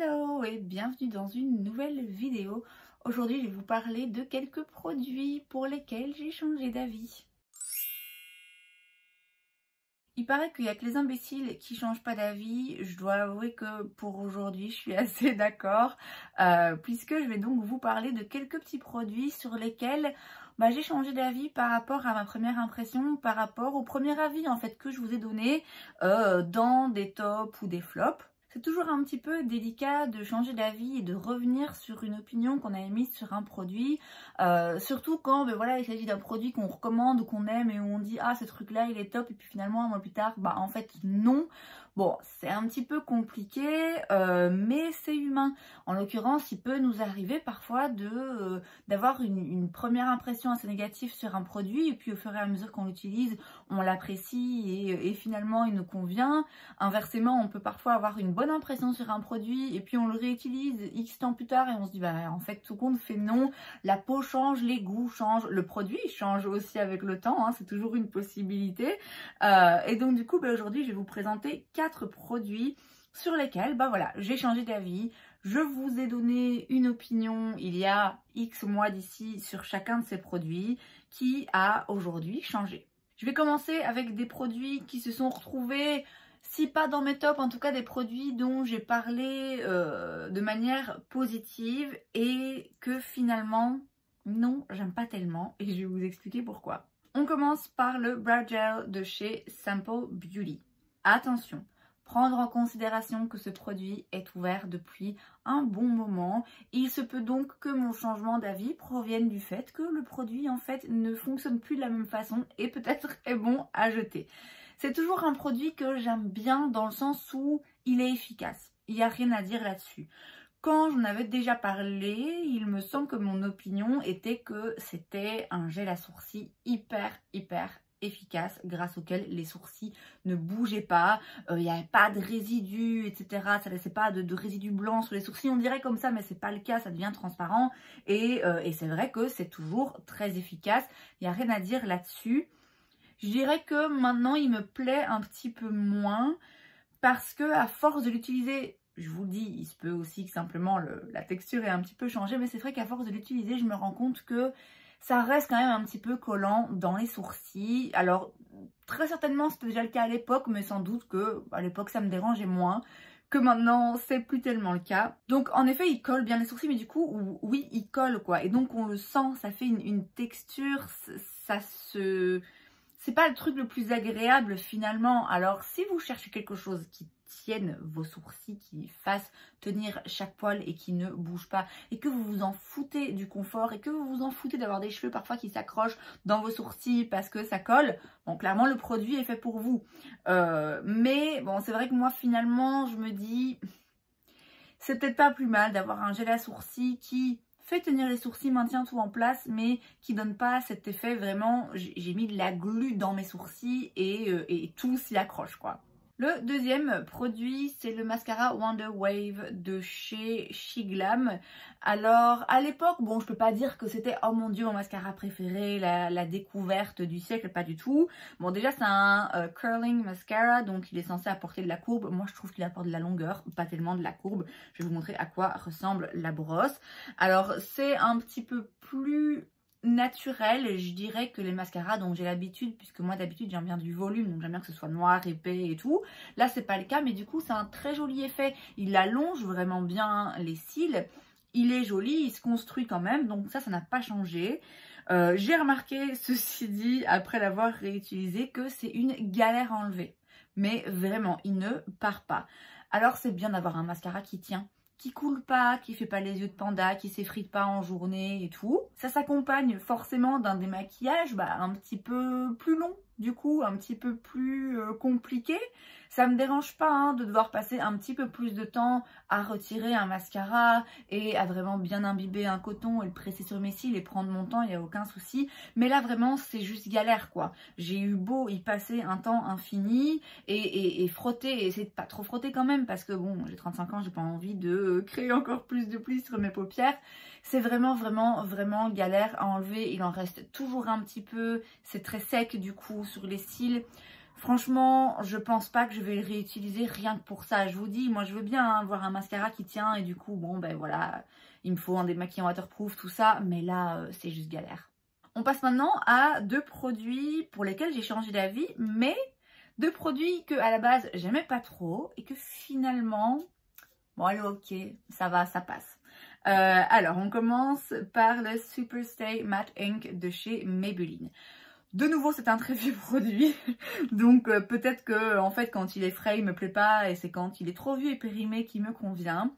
Hello et bienvenue dans une nouvelle vidéo. Aujourd'hui, je vais vous parler de quelques produits pour lesquels j'ai changé d'avis. Il paraît qu'il n'y a que les imbéciles qui changent pas d'avis. Je dois avouer que pour aujourd'hui, je suis assez d'accord puisque je vais donc vous parler de quelques petits produits sur lesquels j'ai changé d'avis par rapport à ma première impression, par rapport au premier avis en fait que je vous ai donné dans des tops ou des flops. C'est toujours un petit peu délicat de changer d'avis et de revenir sur une opinion qu'on a émise sur un produit. Surtout quand il s'agit d'un produit qu'on recommande ou qu'on aime et où on dit « Ah, ce truc-là, il est top » et puis finalement, un mois plus tard, en fait, non. Bon, c'est un petit peu compliqué, mais c'est humain. En l'occurrence, il peut nous arriver parfois d'avoir une première impression assez négative sur un produit et puis au fur et à mesure qu'on l'utilise, on l'apprécie et finalement, il nous convient. Inversement, on peut parfois avoir une bonne impression sur un produit et puis on le réutilise X temps plus tard et on se dit en fait tout compte fait non, la peau change, les goûts changent, le produit change aussi avec le temps, c'est toujours une possibilité. Et donc du coup aujourd'hui je vais vous présenter 4 produits sur lesquels j'ai changé d'avis. Je vous ai donné une opinion il y a X mois d'ici sur chacun de ces produits qui a aujourd'hui changé. Je vais commencer avec des produits qui se sont retrouvés, si pas dans mes tops, en tout cas des produits dont j'ai parlé de manière positive et que finalement, non, j'aime pas tellement et je vais vous expliquer pourquoi. On commence par le Brow Gel de chez Simple Beauty. Attention, prendre en considération que ce produit est ouvert depuis un bon moment. Il se peut donc que mon changement d'avis provienne du fait que le produit en fait ne fonctionne plus de la même façon et peut-être est bon à jeter. C'est toujours un produit que j'aime bien dans le sens où il est efficace. Il n'y a rien à dire là-dessus. Quand j'en avais déjà parlé, il me semble que mon opinion était que c'était un gel à sourcils hyper efficace grâce auquel les sourcils ne bougeaient pas, il n'y avait pas de résidus, etc. Ça laissait pas de résidus blancs sur les sourcils. On dirait comme ça, mais c'est pas le cas, ça devient transparent. Et c'est vrai que c'est toujours très efficace. Il n'y a rien à dire là-dessus. Je dirais que maintenant, il me plaît un petit peu moins parce que à force de l'utiliser, je vous le dis, il se peut aussi que simplement la texture ait un petit peu changé, mais c'est vrai qu'à force de l'utiliser, je me rends compte que ça reste quand même un petit peu collant dans les sourcils. Alors, très certainement, c'était déjà le cas à l'époque, mais sans doute que à l'époque, ça me dérangeait moins, que maintenant, c'est plus tellement le cas. Donc, en effet, il colle bien les sourcils, mais du coup, oui, il colle, quoi. Et donc, on le sent, ça fait une texture, c'est pas le truc le plus agréable finalement. Alors si vous cherchez quelque chose qui tienne vos sourcils, qui fasse tenir chaque poil et qui ne bouge pas, et que vous vous en foutez du confort, et que vous vous en foutez d'avoir des cheveux parfois qui s'accrochent dans vos sourcils parce que ça colle, bon clairement le produit est fait pour vous. Mais bon, c'est vrai que moi finalement je me dis, c'est peut-être pas plus mal d'avoir un gel à sourcils qui fait tenir les sourcils, maintient tout en place, mais qui donne pas cet effet vraiment, j'ai mis de la glu dans mes sourcils et tout s'y accroche quoi. Le deuxième produit, c'est le mascara Wonder Wave de chez Shiglam. Alors, à l'époque, bon, je peux pas dire que c'était, oh mon dieu, mon mascara préféré, la découverte du siècle, pas du tout. Bon, déjà, c'est un curling mascara, donc il est censé apporter de la courbe. Moi, je trouve qu'il apporte de la longueur, pas tellement de la courbe. Je vais vous montrer à quoi ressemble la brosse. Alors, c'est un petit peu plus naturel, je dirais, que les mascaras dont j'ai l'habitude, puisque moi d'habitude j'aime bien du volume, donc j'aime bien que ce soit noir, épais et tout. Là c'est pas le cas, mais du coup c'est un très joli effet, il allonge vraiment bien les cils, il est joli, il se construit quand même, donc ça n'a pas changé. J'ai remarqué, ceci dit, après l'avoir réutilisé, que c'est une galère à enlever, mais vraiment il ne part pas. Alors c'est bien d'avoir un mascara qui tient, qui coule pas, qui fait pas les yeux de panda, qui s'effrite pas en journée et tout. Ça s'accompagne forcément d'un démaquillage un petit peu plus long, du coup, un petit peu plus compliqué. Ça me dérange pas de devoir passer un petit peu plus de temps à retirer un mascara et à vraiment bien imbiber un coton et le presser sur mes cils et prendre mon temps, il n'y a aucun souci. Mais là vraiment c'est juste galère quoi. J'ai eu beau y passer un temps infini et frotter et essayer de pas trop frotter quand même parce que bon, j'ai 35 ans, j'ai pas envie de créer encore plus de plis sur mes paupières. C'est vraiment galère à enlever, il en reste toujours un petit peu, c'est très sec du coup sur les cils. Franchement, je pense pas que je vais le réutiliser rien que pour ça. Je vous dis, moi je veux bien avoir un mascara qui tient et du coup, bon ben voilà, il me faut un démaquillant waterproof, tout ça. Mais là, c'est juste galère. On passe maintenant à 2 produits pour lesquels j'ai changé d'avis, mais 2 produits que à la base j'aimais pas trop et que finalement, bon allez ok, ça va, ça passe. Alors on commence par le Superstay Matte Ink de chez Maybelline. De nouveau, c'est un très vieux produit, donc peut-être que en fait quand il est frais il me plaît pas et c'est quand il est trop vieux et périmé qui me convient.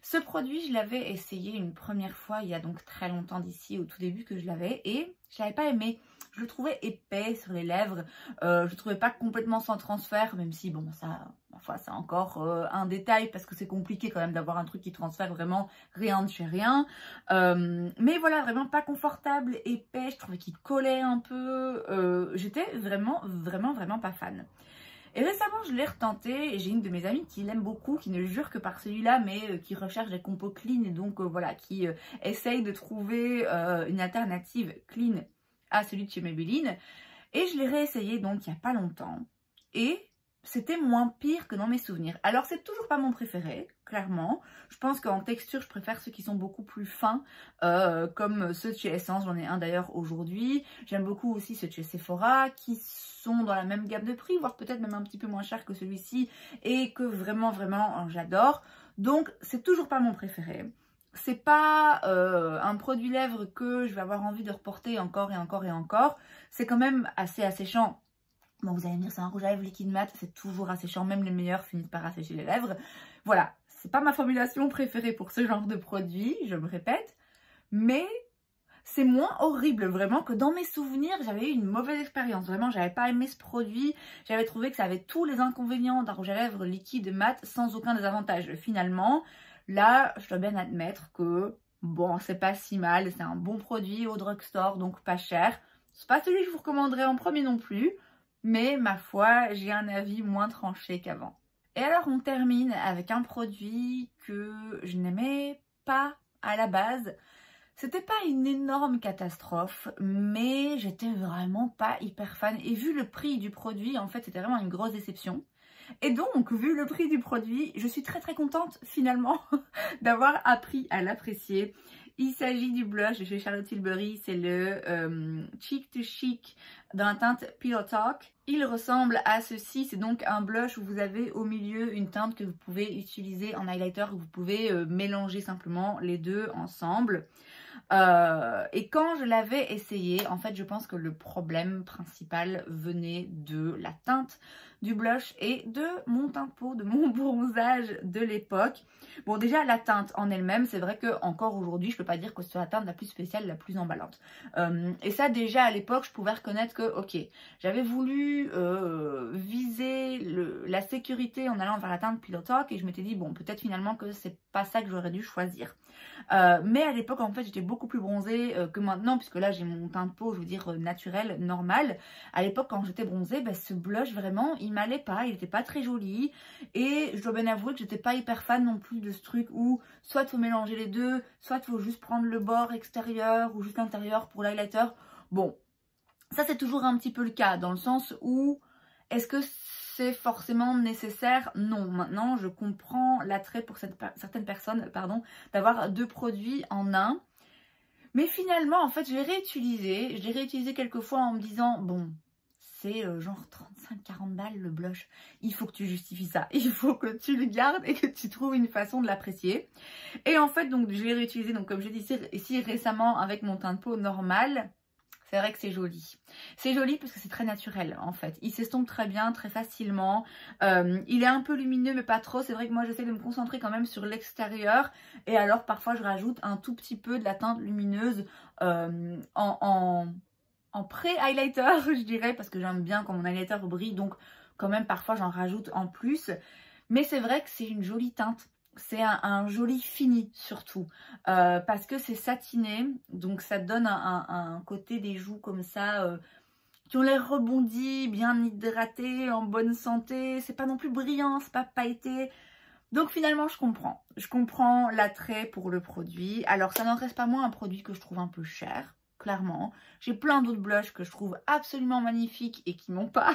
Ce produit, je l'avais essayé une première fois il y a donc très longtemps d'ici, au tout début que je l'avais, et je l'avais pas aimé. Je le trouvais épais sur les lèvres, je le trouvais pas complètement sans transfert, même si bon ça, enfin, c'est encore un détail parce que c'est compliqué quand même d'avoir un truc qui transfère vraiment rien de chez rien. Mais voilà, vraiment pas confortable, épais, je trouvais qu'il collait un peu, j'étais vraiment pas fan. Et récemment, je l'ai retenté et j'ai une de mes amies qui l'aime beaucoup, qui ne jure que par celui-là, mais qui recherche des compos clean et donc voilà, qui essaye de trouver une alternative clean à celui de chez Maybelline. Et je l'ai réessayé donc il n'y a pas longtemps et c'était moins pire que dans mes souvenirs. Alors c'est toujours pas mon préféré, clairement. Je pense qu'en texture, je préfère ceux qui sont beaucoup plus fins, comme ceux de chez Essence. J'en ai un d'ailleurs aujourd'hui. J'aime beaucoup aussi ceux de chez Sephora, qui sont dans la même gamme de prix, voire peut-être même un petit peu moins cher que celui-ci, et que vraiment j'adore. Donc c'est toujours pas mon préféré. C'est pas un produit lèvres que je vais avoir envie de reporter encore et encore et encore. C'est quand même assez asséchant. Bon, vous allez me dire, c'est un rouge à lèvres liquide mat, c'est toujours asséchant, même les meilleurs finissent par assécher les lèvres. Voilà, c'est pas ma formulation préférée pour ce genre de produit, je me répète, mais c'est moins horrible vraiment que dans mes souvenirs, j'avais eu une mauvaise expérience. Vraiment, j'avais pas aimé ce produit, j'avais trouvé que ça avait tous les inconvénients d'un rouge à lèvres liquide mat sans aucun désavantage. Finalement, là, je dois bien admettre que bon, c'est pas si mal, c'est un bon produit au drugstore, donc pas cher. C'est pas celui que je vous recommanderais en premier non plus. Mais ma foi, j'ai un avis moins tranché qu'avant. Et alors on termine avec un produit que je n'aimais pas à la base. C'était pas une énorme catastrophe, mais j'étais vraiment pas hyper fan. Et vu le prix du produit, en fait, c'était vraiment une grosse déception. Et donc, vu le prix du produit, je suis très contente finalement d'avoir appris à l'apprécier. Il s'agit du blush de chez Charlotte Tilbury, c'est le Cheek to Chic dans la teinte Pillow Talk. Il ressemble à ceci, c'est donc un blush où vous avez au milieu une teinte que vous pouvez utiliser en highlighter, où vous pouvez mélanger simplement les deux ensemble. Et quand je l'avais essayé, en fait je pense que le problème principal venait de la teinte du blush et de mon teint de peau, de mon bronzage de l'époque. Bon, déjà la teinte en elle-même, c'est vrai que encore aujourd'hui je peux pas dire que c'est la teinte la plus spéciale, la plus emballante, et ça déjà à l'époque je pouvais reconnaître que ok, j'avais voulu viser la sécurité en allant vers la teinte Pillow Talk et je m'étais dit bon, peut-être finalement que c'est pas ça que j'aurais dû choisir. Mais à l'époque en fait j'étais beaucoup plus bronzée que maintenant, puisque là j'ai mon teint de peau, je veux dire naturel, normal. À l'époque quand j'étais bronzée, bah, ce blush vraiment il m'allait pas, il était pas très joli et je dois bien avouer que j'étais pas hyper fan non plus de ce truc où soit il faut mélanger les deux, soit il faut juste prendre le bord extérieur ou juste l'intérieur pour l'highlighter. Bon, ça c'est toujours un petit peu le cas dans le sens où est-ce que c'est forcément nécessaire? Non. Maintenant, je comprends l'attrait pour certaines personnes, pardon, d'avoir deux produits en un. Mais finalement, en fait, je l'ai réutilisé. Je l'ai réutilisé quelques fois en me disant, bon, c'est genre 35-40 balles le blush. Il faut que tu justifies ça. Il faut que tu le gardes et que tu trouves une façon de l'apprécier. Et en fait, donc, je l'ai réutilisé, donc, comme j'ai dit ici récemment, avec mon teint de peau normal. C'est vrai que c'est joli. C'est joli parce que c'est très naturel en fait. Il s'estompe très bien, très facilement. Il est un peu lumineux mais pas trop. C'est vrai que moi j'essaie de me concentrer quand même sur l'extérieur. Et alors parfois je rajoute un tout petit peu de la teinte lumineuse en pré-highlighter je dirais. Parce que j'aime bien quand mon highlighter brille. Donc quand même parfois j'en rajoute en plus. Mais c'est vrai que c'est une jolie teinte. C'est un joli fini surtout, parce que c'est satiné, donc ça donne un côté des joues comme ça, qui ont l'air rebondis, bien hydratées, en bonne santé. C'est pas non plus brillant, c'est pas pailleté. Donc finalement je comprends l'attrait pour le produit. Alors ça n'en reste pas moins un produit que je trouve un peu cher. Clairement, j'ai plein d'autres blushs que je trouve absolument magnifiques et qui n'ont pas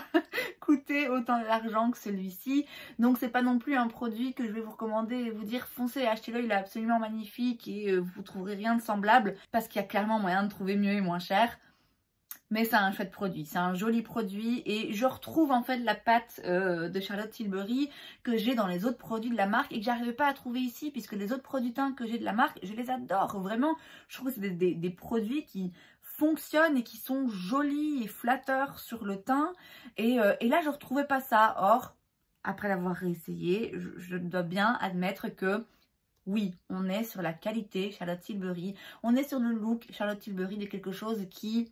coûté autant d'argent que celui-ci. Donc c'est pas non plus un produit que je vais vous recommander et vous dire foncez, achetez-le, il est absolument magnifique et vous trouverez rien de semblable parce qu'il y a clairement moyen de trouver mieux et moins cher. Mais c'est un chouette produit, c'est un joli produit et je retrouve en fait la patte de Charlotte Tilbury que j'ai dans les autres produits de la marque et que j'arrivais pas à trouver ici puisque les autres produits teints que j'ai de la marque, je les adore vraiment. Je trouve que c'est des produits qui fonctionnent et qui sont jolis et flatteurs sur le teint et là je retrouvais pas ça. Or, après l'avoir réessayé, je dois bien admettre que oui, on est sur la qualité Charlotte Tilbury, on est sur le look Charlotte Tilbury de quelque chose qui...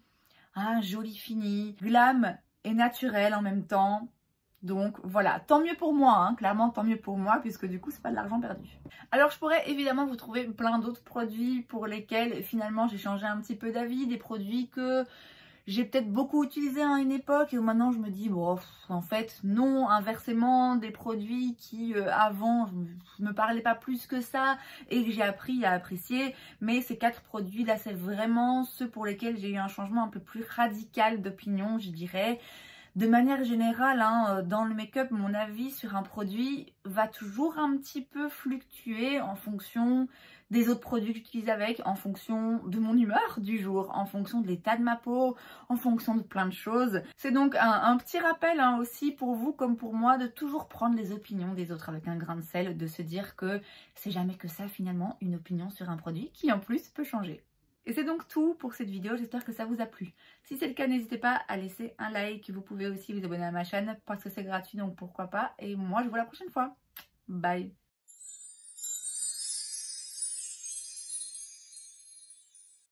un joli fini, glam et naturel en même temps. Donc voilà, tant mieux pour moi, hein, clairement tant mieux pour moi puisque du coup c'est pas de l'argent perdu. Alors je pourrais évidemment vous trouver plein d'autres produits pour lesquels finalement j'ai changé un petit peu d'avis, des produits que j'ai peut-être beaucoup utilisé à une époque et où maintenant je me dis bon en fait non, inversement des produits qui avant me parlaient pas plus que ça et que j'ai appris à apprécier, mais ces 4 produits là c'est vraiment ceux pour lesquels j'ai eu un changement un peu plus radical d'opinion, je dirais. De manière générale, hein, dans le make-up, mon avis sur un produit va toujours un petit peu fluctuer en fonction des autres produits que j'utilise avec, en fonction de mon humeur du jour, en fonction de l'état de ma peau, en fonction de plein de choses. C'est donc un petit rappel hein, aussi pour vous comme pour moi de toujours prendre les opinions des autres avec un grain de sel, de se dire que c'est jamais que ça finalement une opinion sur un produit qui en plus peut changer. Et c'est donc tout pour cette vidéo, j'espère que ça vous a plu. Si c'est le cas, n'hésitez pas à laisser un like, vous pouvez aussi vous abonner à ma chaîne parce que c'est gratuit donc pourquoi pas. Et moi je vous vois la prochaine fois. Bye.